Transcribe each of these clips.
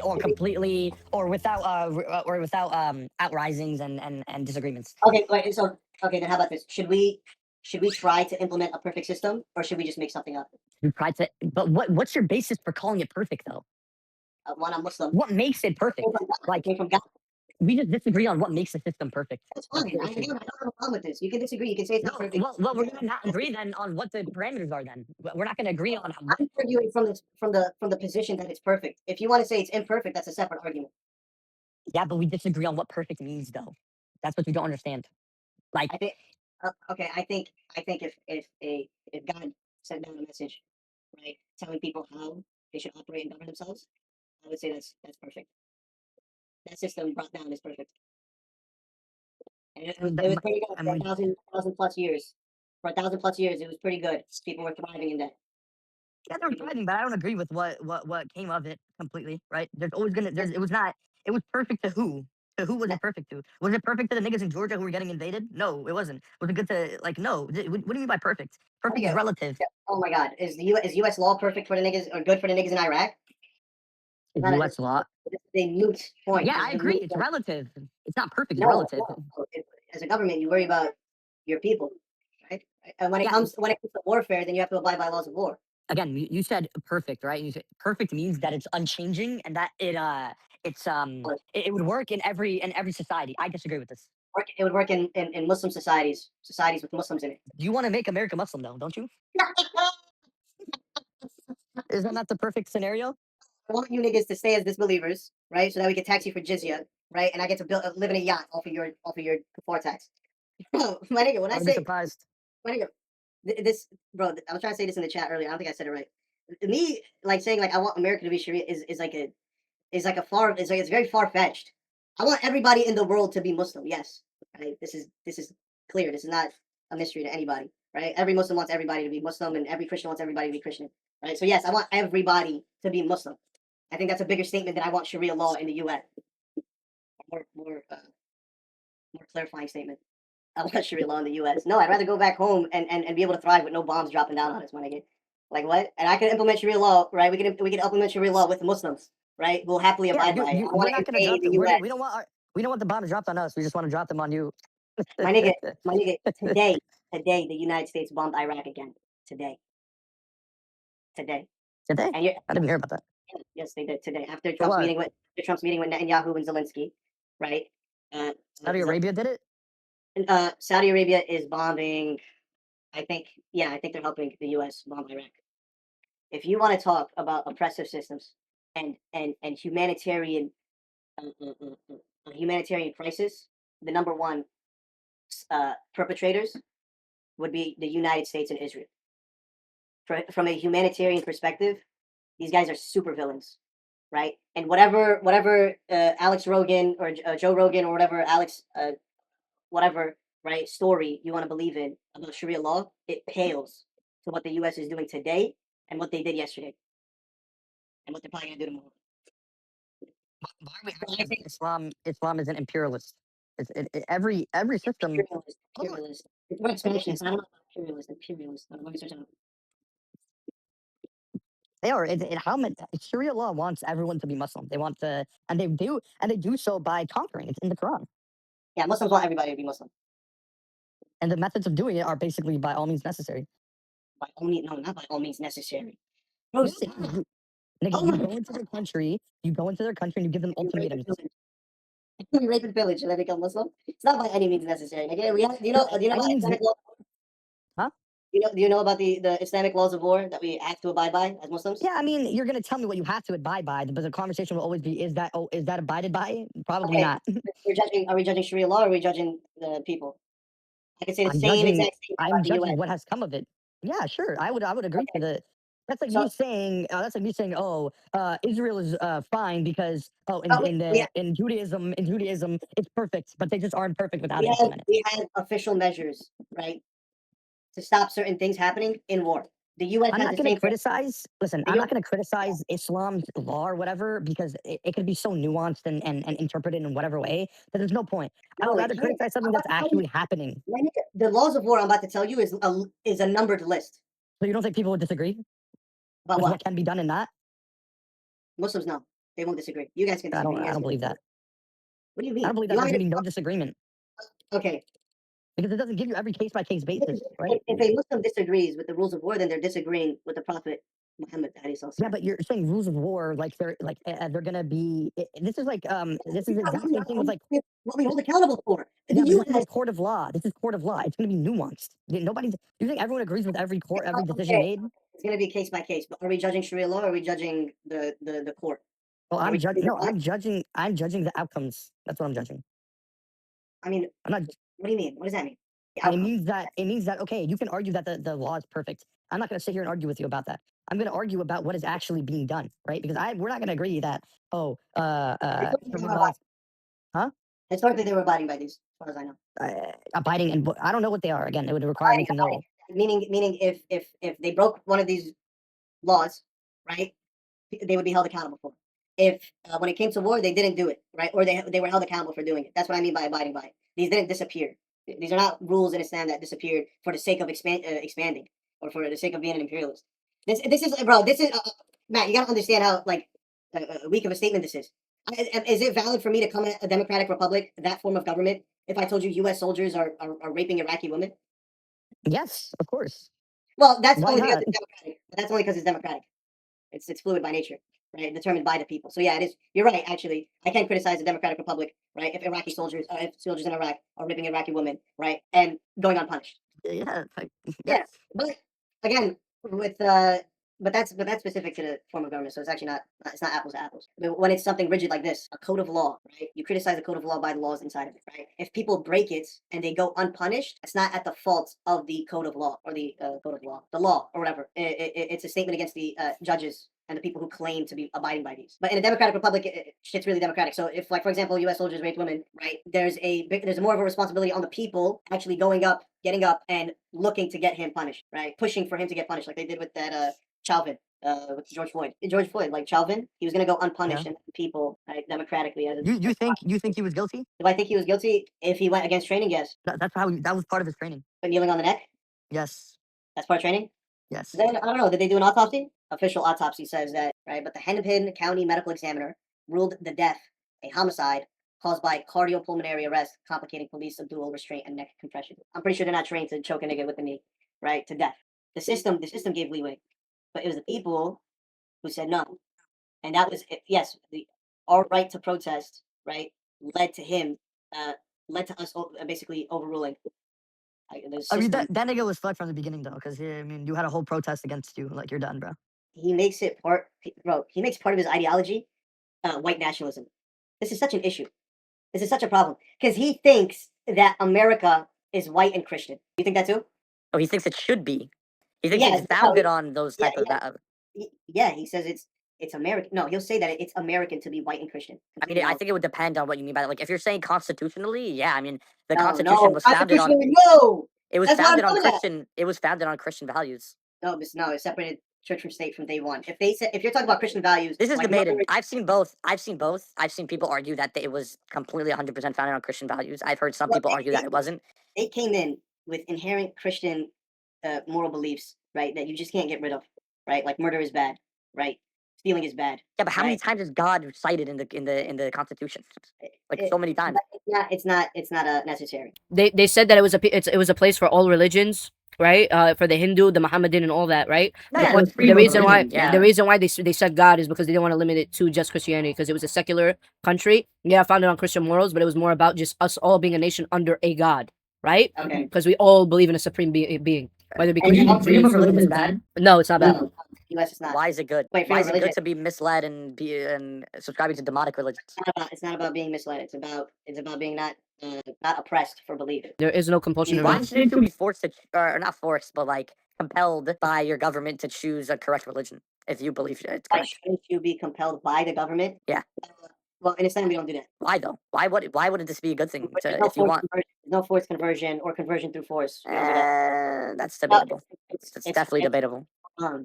or completely or without outrisings and disagreements. Okay, wait, so okay, then how about this? Should we try to implement a perfect system, or should we just make something up? We try to, but what's your basis for calling it perfect though? One, I'm Muslim. What makes it It came perfect? from God. It Like came from God. we just disagree on what makes the system perfect. That's That's fine. the issue. I don't have a problem with this. You can disagree. You can say it's not No, perfect. well, we're gonna not agree then on what the parameters are. Then we're not gonna agree on what. I'm arguing from the position that it's perfect. If you want to say it's imperfect, that's a separate argument. Yeah, but we disagree on what perfect means though. That's what you don't understand. Like I think. Okay, I think if God sent down a message, right, telling people how they should operate and govern themselves, I would say that's perfect. That system brought down is perfect. And it was pretty good and for a we thousand plus years. For a thousand plus years, it was pretty good. People were thriving in that. yeah, they were People, thriving, but I don't agree with what came of it completely. Right? There's always gonna there's it was not it was perfect to who. To who was no, it perfect to? Was it perfect to the niggas in Georgia who were getting invaded? No, it wasn't. Was it good to like no? What do you mean by perfect? I think Perfect is relative. oh my God, is U.S. law perfect for the niggas or good for the niggas in Iraq? It's Is not a, U.S. law? this is a moot point. Yeah, This I is a agree. moot It's point. relative. It's not perfect. It's No, relative. no. As a government, you worry about your people, right? And when it Yeah. comes when it comes to warfare, then you have to abide by laws of war. Again, you said perfect, right? You said perfect means that it's unchanging and that it would work in every society. I disagree with this. It would work in Muslim societies with Muslims in it. You want to make America Muslim though, don't you? Isn't that the perfect scenario? I want you niggas to stay as disbelievers, right? So that we can tax you for jizya, right? And I get to live in a yacht off of your kafar tax. My nigga, when I I would be say surprised. my nigga, this bro, I was trying to say this in the chat earlier. I don't think I said it right. Me like saying like I want America to be Sharia is like it's very far fetched. I want everybody in the world to be Muslim. Yes, right. This is clear. This is not a mystery to anybody, right? Every Muslim wants everybody to be Muslim, and every Christian wants everybody to be Christian, right? So yes, I want everybody to be Muslim. I think that's a bigger statement than I want Sharia law in the U.S. More clarifying statement. I want Sharia law in the U.S. No, I'd rather go back home and be able to thrive with no bombs dropping down on us when I get like what? And I can implement Sharia law, right? We can implement Sharia law with Muslims, right? We'll happily Yeah, abide by it. I don't we're want not to gonna invade drop the them. We U.S. don't want we don't want the bombs dropped on us. We just want to drop them on you. My nigga, my nigga. Today, the United States bombed Iraq again. Today, today, Did they? and you're, I didn't hear about that. yes, they did today after For what? Trump's meeting with Netanyahu and Zelensky, right? Uh, Saudi Arabia did it? Saudi Arabia is bombing. I think, yeah, I think they're helping the U.S. bomb Iraq. If you want to talk about oppressive systems and humanitarian crisis, the number one perpetrators would be the United States and Israel. From a humanitarian perspective, these guys are super villains, right? And whatever Alex Rogan or Joe Rogan or whatever whatever right story you want to believe in about Sharia law, it pales to what the U.S. is doing today and what they did yesterday and what they're probably gonna do tomorrow. Why are we So acting I as think if Islam is an imperialist? Every system. imperialist. It's more expansionist. I don't know about imperialist. Imperialist. Let me search it up. They are. How many Sharia law wants everyone to be Muslim. They want to, and they do so by conquering. It's in the Quran, Yeah, Muslims want everybody to be Muslim. and the methods of doing it are basically by all means necessary. By all means, no, not by all means necessary. Bro, Yeah, stop. nigga, Oh my you go into their country, and you give them you rape and ultimatums. pillage. You rape and pillage and then become Muslim. It's not by any means necessary. Again, do you know Any about means, Islamic law? huh? Do you know about the Islamic laws of war that we have to abide by as Muslims? Yeah, I mean, you're gonna tell me what you have to abide by, but the conversation will always be: is that abided by? Probably Okay, not. we're judging. Are we judging Sharia law or are we judging the people? I can say the I'm same judging. exact thing I'm about the judging U.S. what has come of it. Yeah, sure. I would agree to Okay, the. That's like so me saying. That's like me saying. Oh, Israel is fine because oh, in Judaism it's perfect, but they just aren't perfect without we it have implemented. we have official measures, right, to stop certain things happening in war. The U.S. I'm has not the going to same thing. criticize. Listen, The I'm U.S. not going to criticize Islam's law or whatever because it could be so nuanced and interpreted in whatever way that there's no point. I would No, it rather can't. criticize something I'm that's about to tell you. actually happening. The laws of war I'm about to tell you is a numbered list. So you don't think people would disagree About with what? what can be done in that? Muslims know. They won't disagree. You guys can disagree. You I guys don't can. believe that. What do you I don't mean? believe You that want there's me gonna be no to? disagreement Okay. because it doesn't give you every case by case basis, right? If a Muslim disagrees with the rules of war, then they're disagreeing with the Prophet Muhammad. Yeah, but you're saying rules of war like they're gonna be. This is like this is the exact same thing with like What we hold accountable for. The yeah, but this is U.S. like court of law. This is court of law. It's gonna be nuanced. Nobody's. You think everyone agrees with every court, every decision Okay, made? it's going to be case by case. But are we judging Sharia law? Or are we judging the court? Well, Are we I'm judging judging. the No, court? I'm judging. I'm judging the outcomes. That's what I'm judging. I mean, I'm not. what do you mean? What does that mean? The It outcome. means that okay, you can argue that the law is perfect. I'm not going to sit here and argue with you about that. I'm going to argue about what is actually being done, right? Because we're not going to agree that Historically, they criminal were abiding. laws, huh? Historically, they were abiding by these, as far as I know. Abiding and I don't know what they are. Again, it would require me Abiding, to know. meaning if they broke one of these laws, right? They would be held accountable for. If when it came to war, they didn't do it, right? Or they were held accountable for doing it. That's what I mean by abiding by it. These didn't disappear. These are not rules in Islam that disappeared for the sake of expanding or for the sake of being an imperialist. This is bro. This is Matt. You gotta understand how like weak of a statement this is. Is it valid for me to come at a democratic republic, that form of government, if I told you U.S. soldiers are raping Iraqi women? Yes, of course. Well, that's Why only because not? it's democratic. But that's only because it's democratic. It's fluid by nature, right? Determined by the people. So yeah, it is. You're right. Actually, I can't criticize the Democratic Republic, right? If Iraqi soldiers, if soldiers in Iraq are raping Iraqi women, right, and going unpunished. Yeah, Yeah, yes. but again, with but that's specific to the form of government, so it's actually it's not apples to apples. But when it's something rigid like this, a code of law, right? You criticize the code of law by the laws inside of it, right? If people break it and they go unpunished, it's not at the fault of the code of law or the code of law, the law or whatever. It's a statement against the judges and the people who claim to be abiding by these. But in a democratic republic, shit's really democratic. So if, like, for example, U.S. soldiers rape women, right? There's more of a responsibility on the people actually going up, getting up, and looking to get him punished, right? Pushing for him to get punished, like they did with that Chauvin, with George Floyd. George Floyd, like Chauvin, he was going to go Yeah. unpunished, and people, right, democratically, as You think he was guilty? do I think he was guilty if he went against training? Yes, That's how that was part of his training. but kneeling on the neck, Yes. that's part of training. Yes. Then I don't know. Did they do an autopsy? Official autopsy says that, right? But the Hennepin County medical examiner ruled the death a homicide caused by cardiopulmonary arrest, complicating police subdual, restraint, and neck compression. I'm pretty sure they're not trained to choke a nigga with a knee, right, to death. The system gave leeway, but it was the people who said no, and that was yes, our right to protest, right, led to him, uh, led to us basically overruling the I mean system. that nigga was fucked from the beginning though, because I mean you had a whole protest against you. Like you're done, bro. He makes it part, bro. He makes part of his ideology white nationalism. This is such an issue. This is such a problem because he thinks that America is white and Christian. You think that too? Oh, he thinks it should be. He thinks Yeah, it's founded on those yeah, type of. yeah. He says it's American. No, he'll say that it's American to be white and Christian. I mean, Completely I wrong. think it would depend on what you mean by that. Like, if you're saying constitutionally, yeah, I mean, the No, Constitution no, was founded on. constitutionally, no. It was That's what I'm founded on coming at. Christian. It was founded on Christian values. No, no, it's separated church from state from day one. If they said, if you're talking about Christian values, This is like murder, debated. I've seen both. I've seen both. I've seen people argue that it was completely 100% founded on Christian values. I've heard some well, people argue that it wasn't. they came in with inherent Christian moral beliefs, right? That you just can't get rid of, right? Like murder is bad, right? Stealing is bad, Yeah, but how many right? times is God cited in the Constitution? Like so many times. But it's not necessary. They said that it was a place for all religions, right? For the Hindu, the Mohammedan, and all that, right? No, The yeah, it point, was freedom of religion. the Yeah. reason why they said God is because they didn't want to limit it to just Christianity because it was a secular country. Yeah, founded on Christian morals, but it was more about just us all being a nation under a God, right? Okay. Because we all believe in a supreme being, whether it be And Christian. Freedom of religion is bad. No, it's not bad. no, U.S. is not. Why is it good? Wait, Why freedom is of it good religion. to be misled and be and subscribing to demonic religions? It's not about being misled. It's about being not oppressed for belief. There is no compulsion of Why religion. shouldn't you be forced to, or not forced, but like compelled by your government to choose a correct religion if you believe it's Why correct? shouldn't you be compelled by the government? Yeah. Well, in Islam, we don't do that. Why though? Why wouldn't this be a good thing But there's to no if you forced want? conversion. There's no forced conversion or conversion through force. We don't do that. That's Well, debatable. It's it's definitely it's debatable.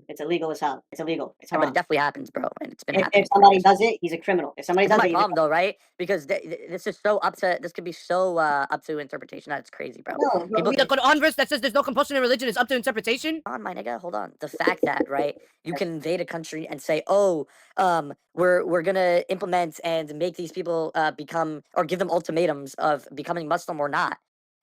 It's illegal as hell. It's illegal. It's Yeah, but it haram. definitely happens, bro, and it's been If happening for somebody years. does it, he's a criminal. If somebody This is does my it, he's a problem though, right? Because this is so up to this could be so up to interpretation that it's crazy, bro. no, bro. People The can Quran verse that says there's no compulsion in religion is up to interpretation. on my nigga, hold on. The fact that right, you can invade a country and say, oh, we're gonna implement and make these people become or give them ultimatums of becoming Muslim or not.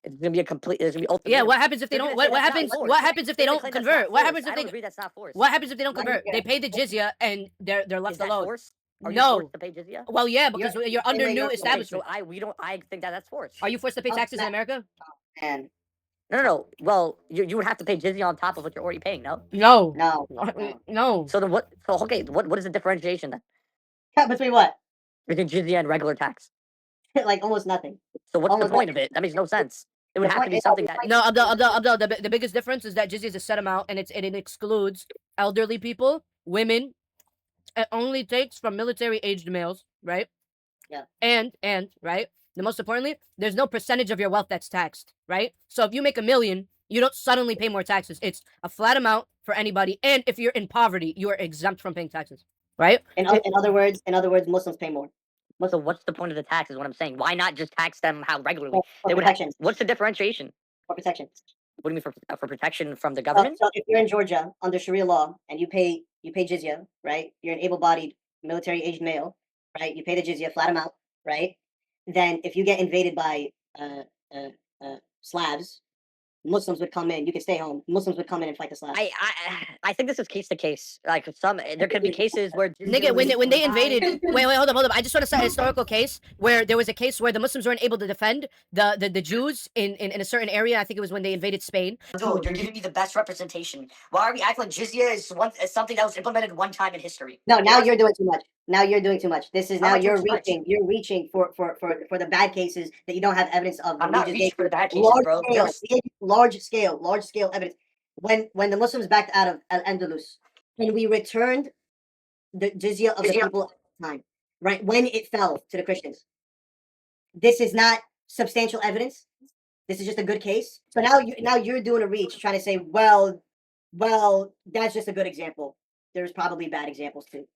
It's gonna be a complete. There's gonna be Yeah, ultimatums. what happens if they They're don't? gonna say What that's not happens? forced. What happens if they They're gonna don't claim that's not convert? What forced. happens I if don't they? agree that's not forced. What happens if they don't Why do you convert? They care? pay the jizya and they're Is left that alone. forced? Are you forced No. to pay jizya? Well, yeah, You're because the you're under same way new you're Okay, forced. so establishment. we don't. I think that that's forced. Are you forced to pay Oh, taxes in America? man. No. Well, you would have to pay jizya on top of what you're already paying. No. No. No, no. No. So then what? So okay, what is the differentiation then Cut between what? between jizya and regular tax? Like almost nothing. So what's the Almost point of nothing. it? That makes no sense. It would The have point to be is, something that No, Abdul, the biggest difference is that jizya is a set amount and it excludes elderly people, women. It only takes from military aged males, right? yeah. And right, the most importantly, there's no percentage of your wealth that's taxed, right? So if you make 1 million, you don't suddenly pay more taxes. It's a flat amount for anybody, and if you're in poverty, you are exempt from paying taxes, right? In other words, Muslims pay more. So what's the point of the tax? Is what I'm saying. Why not just tax them how regularly For they would? protection. What's the differentiation? For protection. What do you mean for protection from the So, government? so if you're in Georgia under Sharia law and you pay jizya, right? You're an able-bodied military aged male, right? You pay the jizya flat amount, right? Then if you get invaded by uh, uh, Slavs, Muslims would come in. You can stay home. Muslims would come in and fight the Slavs. I think this is case to case. Like there could be cases where Nigga, when they invaded, wait, hold up. I just want to cite a historical case where there was a case where the Muslims weren't able to defend the Jews in a certain area. I think it was when they invaded Spain. Dude, you're giving me the best representation. Why are we acting like jizya is something that was implemented one time in history? No, now you're doing too much. Now you're doing too much. This is How am now I doing you're too much? reaching. You're reaching for the bad cases that you don't have evidence of. I'm We not just reaching gave for the bad cases, large bro. scale, we gave you large scale evidence. When the Muslims backed out of Al Andalus, and we returned the jizya of the people at the time, right? When it fell to the Christians, this is not substantial evidence. This is just a good case. So now you're doing a reach, trying to say, well, that's just a good example. There's probably bad examples too.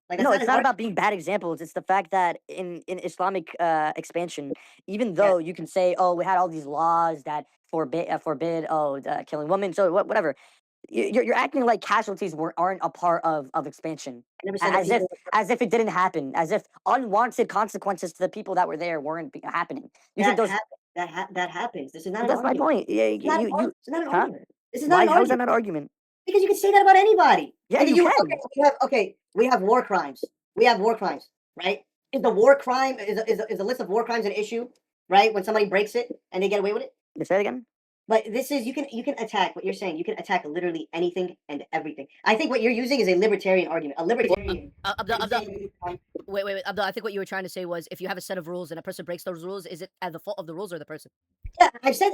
Like that's No, not it's an not argument. about being bad examples. It's the fact that in Islamic expansion, even Yeah, though you can say, oh, we had all these laws that forbid killing women, so whatever. You're acting like casualties aren't a part of expansion, I never said that people. as if it didn't happen, as if unwanted consequences to the people that were there weren't happening. You think That those? happens. That happens. This is not But an that's my argument. point. Yeah, It's not an you This is not an huh? argument. This is not Why? an How is that argument not an argument? because you can say that about anybody. Yeah, And then you you can. we have war crimes. We have war crimes, right? Is the war crime is a list of war crimes an issue, right? When somebody breaks it and they get away with it. You say it again. But this is you can attack what you're saying. You can attack literally anything and everything. I think what you're using is a libertarian argument. A libertarian. Wait, Abdul. I think what you were trying to say was if you have a set of rules and a person breaks those rules, is it at the fault of the rules or the person? Yeah, I've said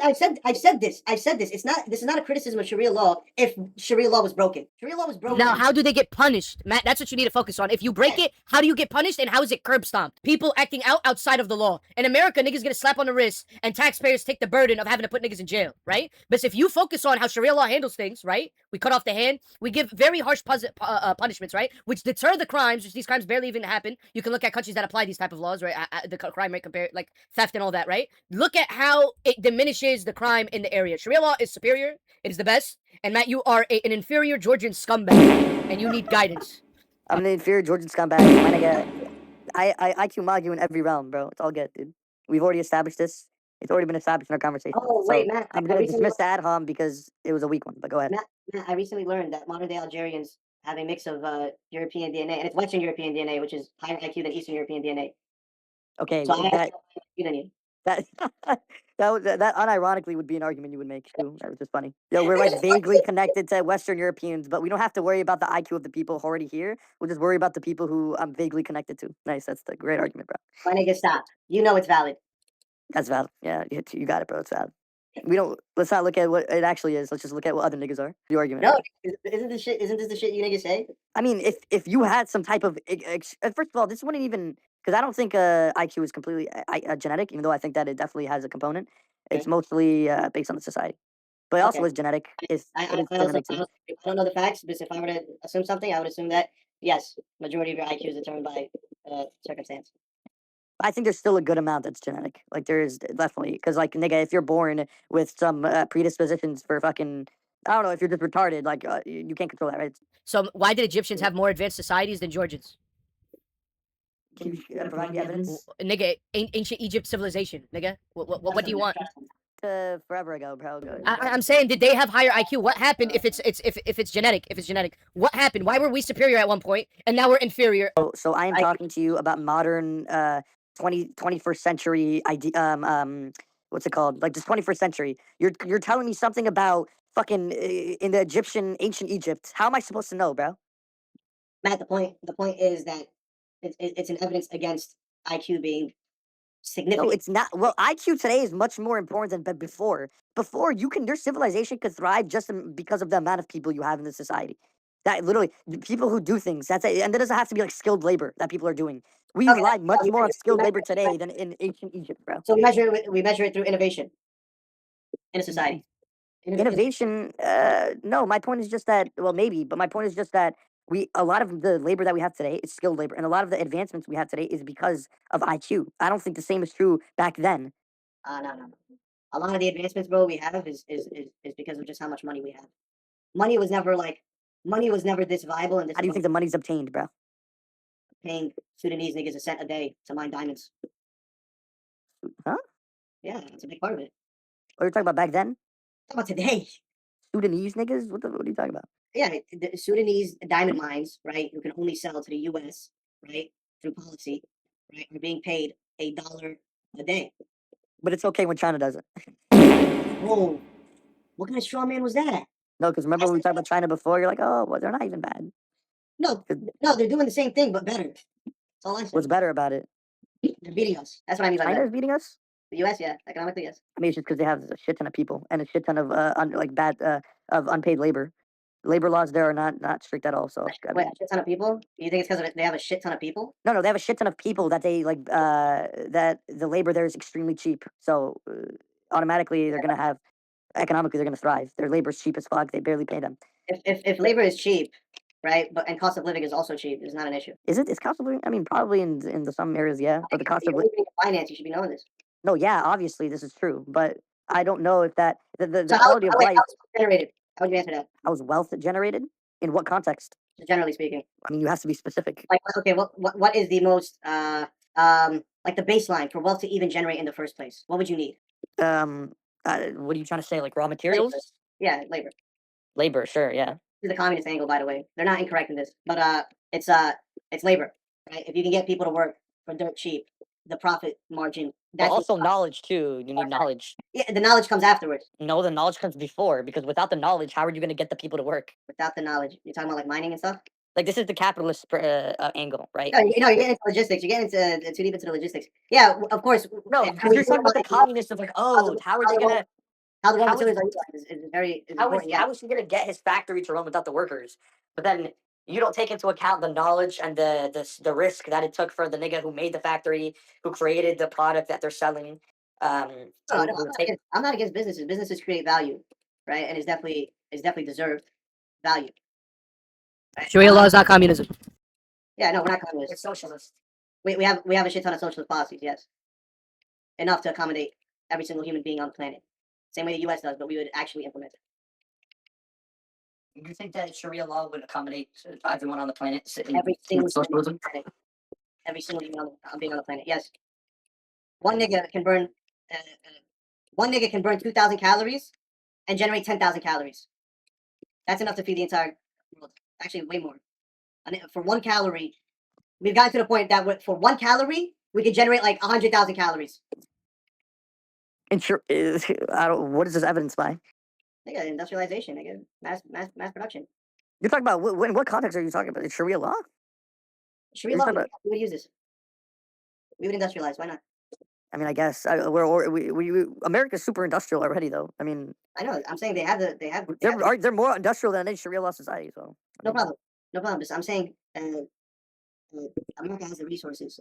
this. This is not a criticism of Sharia law. If Sharia law was broken, Sharia law was broken. Now, how do they get punished, Matt? That's what you need to focus on. If you break it, how do you get punished, and how is it curb stomped? People acting outside of the law. In America, niggas get a slap on the wrist, and taxpayers take the burden of having to put niggas in jail, right? But if you focus on how Sharia law handles things, right? We cut off the hand, we give very harsh punishments, right? Which deter the crimes, which these crimes barely even happen. You can look at countries that apply these type of laws, right? The crime rate compared, like theft and all that, right? Look at how it diminishes the crime in the area. Sharia law is superior. It is the best. And Matt, you are an inferior Georgian scumbag, and you need guidance. I'm an inferior Georgian scumbag. My nigga, I IQ mod you in every realm, bro. It's all good, dude. We've already established this. It's already been established in our conversation. Oh So wait, Matt. I'm I gonna recently dismiss the ad hom because it was a weak one. But go ahead. Matt, I recently learned that modern day Algerians have a mix of European DNA, and it's Western European DNA, which is higher IQ than Eastern European DNA. Okay, So I have that higher IQ than you. that that unironically would be an argument you would make too. That was just funny. Yo, we're like vaguely connected to Western Europeans, but we don't have to worry about the IQ of the people already here. We'll just worry about the people who I'm vaguely connected to. Nice, that's the great argument, bro. My nigga, stop. You know it's valid. That's valid. Yeah, you got it, bro. It's valid. We don't. Let's not look at what it actually is. Let's just look at what other niggas are. The argument. No, Bro. isn't this the shit you niggas say? I mean, if you had some type of first of all, this wouldn't even because I don't think IQ is completely genetic, even though I think that it definitely has a component. It's Okay. mostly based on the society. but it also Okay. is genetic. It is I also genetic too. I don't know the facts, but if I were to assume something, I would assume that yes, majority of your IQ is determined by circumstance. I think there's still a good amount that's genetic. Like there is definitely because like nigga, if you're born with some predispositions for fucking, I don't know, if you're just retarded, like you can't control that, right? So why did Egyptians have more advanced societies than Georgians? Can you provide me evidence? Nigga, ancient Egypt civilization, nigga. What do you want? Forever ago, bro. I'm saying, did they have higher IQ? What happened if it's genetic? If it's genetic, what happened? Why were we superior at one point and now we're inferior? So I am I- talking to you about modern 21st century what's it called? Like just 21st century. You're telling me something about fucking in the Egyptian ancient Egypt. How am I supposed to know, bro? Matt, the point is that it's an evidence against IQ being No, significant. it's not. Well, IQ today is much more important than before. Before, your civilization could thrive just because of the amount of people you have in the society. That literally, people who do things. That's it, and that doesn't have to be like skilled labor that people are doing. We Okay, rely much we more on measure, skilled labor today than in ancient Egypt, bro. so we measure it through innovation in a society. Innovation, no, my point is just that, well, maybe, but my point is just that a lot of the labor that we have today is skilled labor, and a lot of the advancements we have today is because of IQ. I don't think the same is true back then. No. A lot of the advancements, bro, we have is because of just how much money we have. Money was never money was never this viable and this How do you think the money's obtained, bro? paying Sudanese niggas a cent a day to mine diamonds. Huh? Yeah, it's a big part of it. What are you talking about back then? Talk about today. Sudanese niggas? What are you talking about? Yeah, the Sudanese diamond mines, right, who can only sell to the US, right, through policy, right, are being paid $1 a day. But it's okay when China does it. Whoa, what kind of straw man was that? No, because remember when we talked about China before? You're like, oh, well, they're not even bad. No, no, they're doing the same thing but better. That's all I What's said. better about it? They're beating us. That's what I mean by China better. is beating us? The US, yeah, economically, yes. I mean, it's just because they have a shit ton of people and a shit ton of of unpaid labor. Labor laws there are not strict at all. So I Wait, mean, a shit ton of people? You think it's because they have a shit ton of people? no, they have a shit ton of people that they like. That the labor there is extremely cheap. So automatically they're gonna have economically they're gonna thrive. Their labor's cheap as fuck. They barely pay them. If labor is cheap, right, but and cost of living is also cheap, it's not an issue. Is it? Is cost of living? I mean, probably in the some areas, yeah. But the cost of You're living in finance, you should be knowing this. no, yeah, obviously this is true. But I don't know if that the So how, quality of wait, life. how was it generated? How would you answer that? How is wealth generated? In what context? Just generally speaking. I mean, you have to be specific. Like, okay, what is the most like the baseline for wealth to even generate in the first place? What would you need? What are you trying to say? Like raw Labor. materials? Yeah, labor. Labor, sure, yeah. This is the communist angle, by the way. They're not incorrect in this, but it's labor, right? If you can get people to work for dirt cheap, the profit margin. But That's also knowledge too. You need knowledge. yeah. The knowledge comes afterwards. No, the knowledge comes before because without the knowledge, how are you going to get the people to work? Without the knowledge, you're talking about like mining and stuff. Like this is the capitalist angle, right? No, you're getting into logistics. You're getting into too deep into the logistics. Yeah, of course. No, because you're talking about the communists of like, oh, how are they gonna? How the raw How is materials are utilized is very important. Yeah, how is he gonna get his factory to run without the workers? But then you don't take into account the knowledge and the risk that it took for the nigga who made the factory, who created the product that they're selling. I'm not against businesses. Businesses create value, right? And it's definitely deserved value. Right? Sharia law is not communism. Yeah, no, we're not It's communists. socialist. We have a shit ton of socialist policies. Yes, enough to accommodate every single human being on the planet. Same way the U.S. does, but we would actually implement it. You think that Sharia law would accommodate everyone on the planet? Every single human socialism? on the planet. Every single human being on the planet. Yes, one nigga can burn. One nigga can burn 2,000 calories and generate 10,000 calories. That's enough to feed the entire world. Actually, way more. And for 1 calorie, we've gotten to the point that for 1 calorie, we could generate like 100,000 calories. And sure, I don't. What is this evidence by? Nigga, industrialization, nigga, mass production. You're talking about in what context are you talking about? Sharia law? Sharia You're law, talking about- we would use this. We would industrialize. Why not? I mean, I guess America's super industrial already, though. I mean, I know. I'm saying they have the. they're more industrial than any Sharia law society. So No problem. No problem. Just, I'm saying America has the resources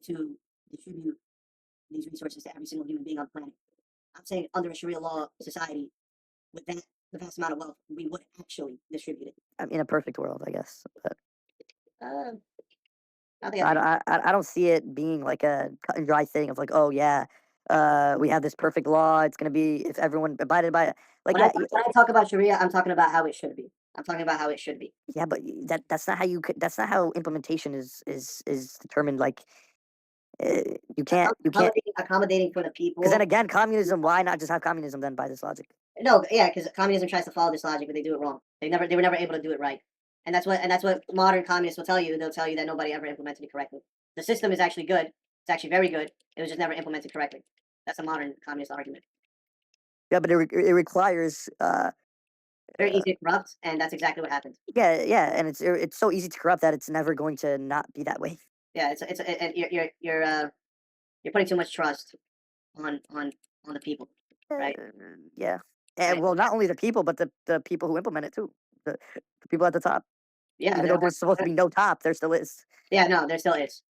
to distribute these resources to every single human being on the planet. I'm saying under a Sharia law society, with that the vast amount of wealth, we would actually distribute it. In a perfect world, I guess. But Uh, I think I don't see it being like a cut and dry thing of like, oh yeah, we have this perfect law. It's gonna be if everyone abided by it. Like when I talk about Sharia, I'm talking about how it should be. I'm talking about how it should be. yeah, but that's not how that's not how implementation is determined. Like you can't Accommodating for the people. because then again, communism. Why not just have communism then by this logic? No, yeah, because communism tries to follow this logic, but they do it wrong. They were never able to do it right, and that's what modern communists will tell you. They'll tell you that nobody ever implemented it correctly. The system is actually good. It's actually very good. It was just never implemented correctly. That's a modern communist argument. Yeah, but it requires Very easy to corrupt, and that's exactly what happened. yeah, and it's so easy to corrupt that it's never going to not be that way. Yeah, and you're putting too much trust on the people, right? Yeah. Right. And well, not only the people, but the people who implement it too. The people at the top. Yeah, Even though there's supposed to be no top, there still is. yeah, no, there still is,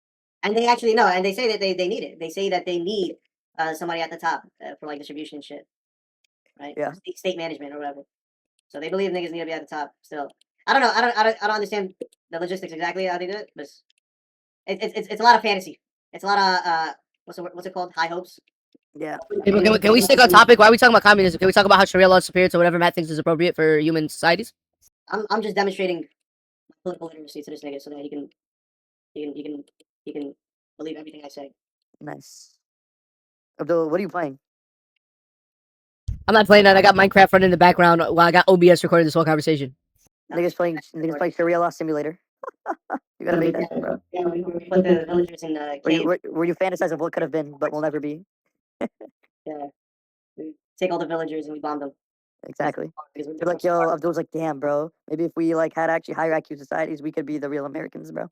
and they actually know, and they say that they need it. They say that they need somebody at the top for like distribution and shit, right? Yeah. State management or whatever. So they believe niggas need to be at the top still. I don't know. I don't understand the logistics exactly how they do it, but it's a lot of fantasy. It's a lot of what's it called? High hopes. Yeah. Can we stick on topic? Why are we talking about communism? Can we talk about how Sharia law is superior to whatever Matt thinks is appropriate for human societies? I'm just demonstrating political literacy to this nigga so that he can believe everything I say. Nice. Abdul, what are you playing? I'm not playing that. I got Minecraft running in the background while I got OBS recording this whole conversation. Niggas playing Sharia Law Simulator. You gotta make that, bro. Yeah, we put the villagers in the cave. Were you fantasizing what could have been, but will never be? Yeah, we take all the villagers and we bomb them. Exactly. Because You're like, yo, Abdul's like, damn, bro. Maybe if we like had actually hierarchy societies, we could be the real Americans, bro.